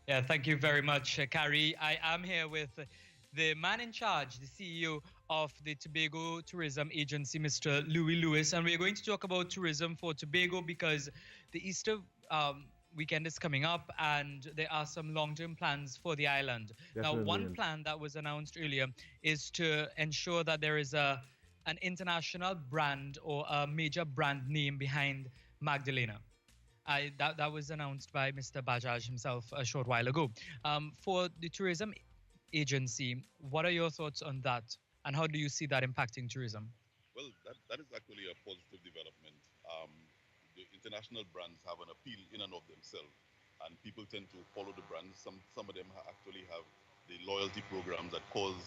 Yeah, thank you very much, Carrie. I am here with the man in charge, the CEO of the Tobago Tourism Agency, Mr. Louis Lewis, and we're going to talk about tourism for Tobago because the Easter weekend is coming up and there are some long-term plans for the island. Now, Definitely. one And plan that was announced earlier is to ensure that there is an international brand or a major brand name behind Magdalena. That was announced by Mr. Bajaj himself a short while ago. For the tourism agency, what are your thoughts on that, and how do you see that impacting tourism? Well, that is actually a positive development. Um, the international brands have an appeal in and of themselves, and people tend to follow the brands. Some of them actually have the loyalty programs that cause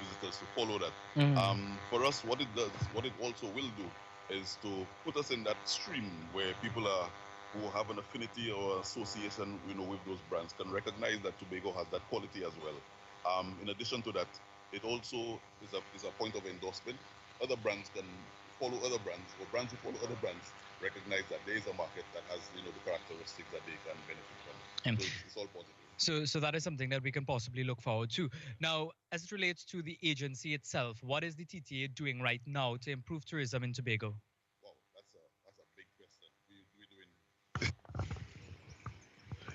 visitors to follow that. Mm. For us, what it does, what it also will do, is to put us in that stream where people are who have an affinity or association, with those brands can recognize that Tobago has that quality as well. In addition to that, it also is a point of endorsement. Other brands can follow other brands, or brands who follow other brands recognize that there is a market that has the characteristics that they can benefit from. Um, So it's all positive. so that is something that we can possibly look forward to. Now, as it relates to the agency itself, what is the TTA doing right now to improve tourism in Tobago? Wow, that's a big question. We doing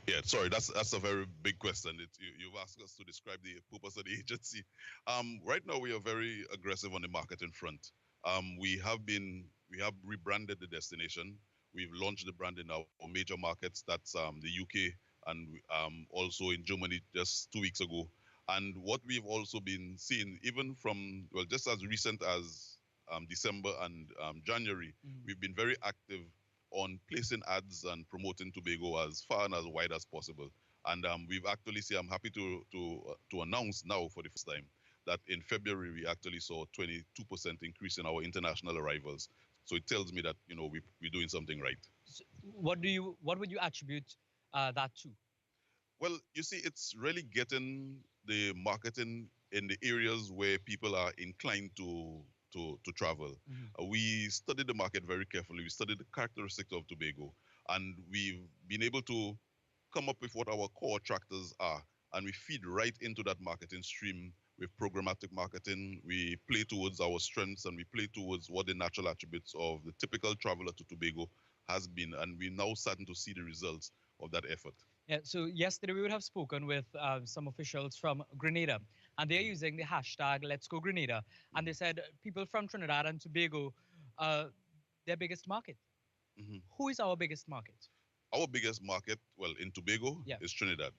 Yeah, sorry, that's a very big question. You've asked us to describe the purpose of the agency. Right now, we are very aggressive on the marketing front. We have rebranded the destination. We've launched the brand in our major markets. That's the UK and also in Germany just 2 weeks ago. And what we've also been seeing, even from just as recent as December and January, we've been very active on placing ads and promoting Tobago as far and as wide as possible. And we've actually seen, I'm happy to announce now for the first time that in February we actually saw 22% increase in our international arrivals. So it tells me that we're doing something right. So what would you attribute that to? Well, you see, it's really getting the marketing in the areas where people are inclined to travel. We studied the market very carefully. We studied the characteristics of Tobago, and we've been able to come up with what our core attractors are, and we feed right into that marketing stream with programmatic marketing. We play towards our strengths, and we play towards what the natural attributes of the typical traveler to Tobago has been, and we're now starting to see the results of that effort. Yeah, so yesterday we would have spoken with some officials from Grenada, and they're using the hashtag Let's Go Grenada, and they said people from Trinidad and Tobago, their biggest market. Mhm. Who is our biggest market? Our biggest market, well, in Tobago, Yeah. is Trinidad.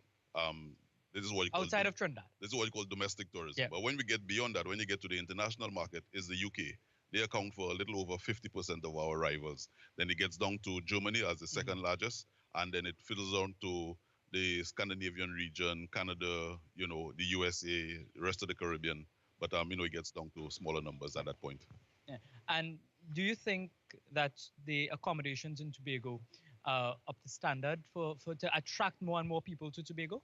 This is what you call Outside of Trinidad. this is what you call domestic tourism. Yeah. But when we get beyond that, when you get to the international market, is the UK. They account for a little over 50% of our arrivals. Then it gets down to Germany as the second largest, and then it fizzles down to the Scandinavian region, Canada, the USA, the rest of the Caribbean. But it gets down to smaller numbers at that point. Yeah. And do you think that the accommodations in Tobago are up to standard for to attract more and more people to Tobago?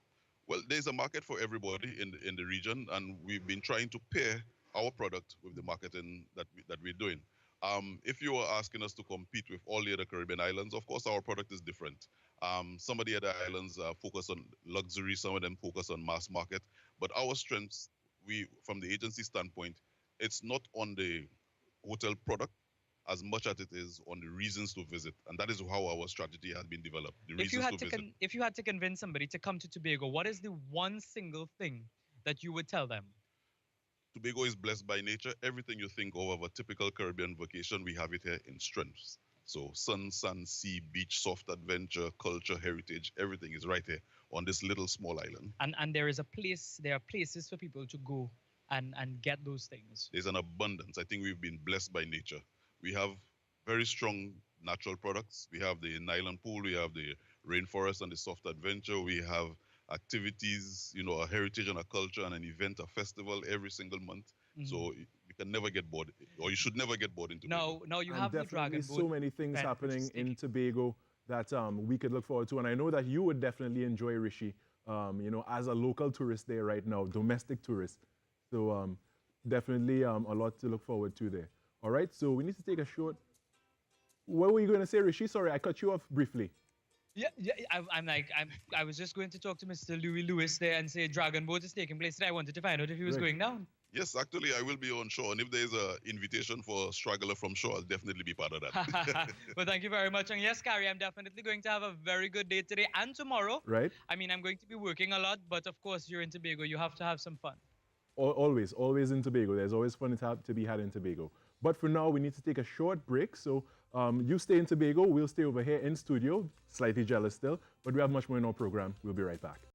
Well, there's a market for everybody in the region, and we've been trying to pair our product with the marketing that we're doing. If you were asking us to compete with all the other Caribbean islands, of course our product is different. Some of the other islands focus on luxury, some of them focus on mass market. But our strengths, from the agency standpoint, it's not on the hotel product as much as it is on the reasons to visit, and that is how our strategy has been developed. The If you reasons had to to visit. if you had to convince somebody to come to Tobago, what is the one single thing that you would tell them? Tobago is blessed by nature. Everything you think of a typical Caribbean vacation, we have it here in strengths. So sun, sea, beach, soft adventure, culture, heritage, everything is right here on this little small island. And there are places for people to go and get those things. There's an abundance. I think we've been blessed by nature. We have very strong natural products. We have the nylon pool, we have the rainforest and the soft adventure. We have activities, a heritage and a culture and an event, a festival every single month. So you can never get bored, or you should never get bored in Tobago. No, you and have the definitely Dragon so Boat many things event, which is happening in taking- Tobago that we could look forward to. And I know that you would definitely enjoy Rishi, as a local tourist there right now, domestic tourist. So definitely a lot to look forward to there. All right, so we need to take a short. What were you going to say, Rishi? Sorry, I cut you off briefly. Yeah, yeah. I was just going to talk to Mr. Louis Lewis there and say Dragon Boat is taking place today. I wanted to find out if he was Right. going down. Yes, actually, I will be on shore, and if there is a invitation for Straggler from shore, I'll definitely be part of that. Well, thank you very much. And yes, Carrie, I'm definitely going to have a very good day today and tomorrow. Right? I mean, I'm going to be working a lot, but of course, you're in Tobago. You have to have some fun. Always, always in Tobago. There's always fun to be had in Tobago. But for now, we need to take a short break. So you stay in Tobago. We'll stay over here in studio, slightly jealous still. But we have much more in our program. We'll be right back.